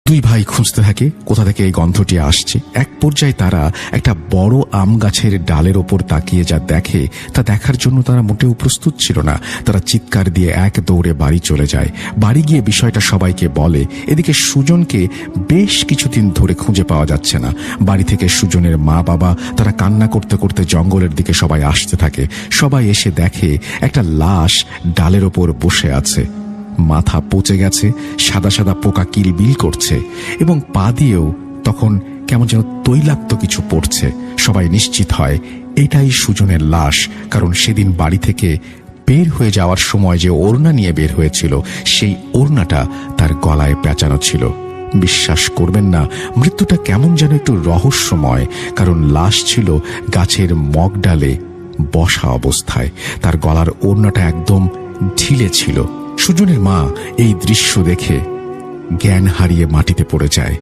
দুই ভাই খুঁজতে থাকে কোথা থেকে এই গন্ধটি আসছে। এক পর্যায়ে তারা একটা বড় আম গাছের ডালের ওপর তাকিয়ে যা দেখে তা দেখার জন্য তারা মোটেও প্রস্তুত ছিল না। তারা চিৎকার দিয়ে এক দৌড়ে বাড়ি চলে যায়। বাড়ি গিয়ে বিষয়টা সবাইকে বলে। এদিকে সুজনকে বেশ কিছুদিন ধরে খুঁজে পাওয়া যাচ্ছে না। বাড়ি থেকে সুজনের মা বাবা তারা কান্না করতে করতে জঙ্গলের দিকে সবাই আসতে থাকে। সবাই এসে দেখে একটা লাশ ডালের ওপর বসে আছে। মাথা পচে গেছে, সাদা সাদা পোকা কিলবিল করছে এবং পা দিয়েও তখন কেমন যেন তৈলাক্ত কিছু পড়ছে। সবাই নিশ্চিত হয় এটাই সুজনের লাশ, কারণ সেদিন বাড়ি থেকে বের হয়ে যাওয়ার সময় যে ওড়না নিয়ে বের হয়েছিল সেই ওড়নাটা তার গলায় পেঁচানো ছিল। বিশ্বাস করবেন না, মৃত্যুটা কেমন যেন একটু রহস্যময়, কারণ লাশ ছিল গাছের মগডালে বসা অবস্থায়। তার গলার ওড়নাটা একদম ঢিলে ছিল। সুজনের মা এই দৃশ্য দেখে জ্ঞান হারিয়ে মাটিতে পড়ে যায়।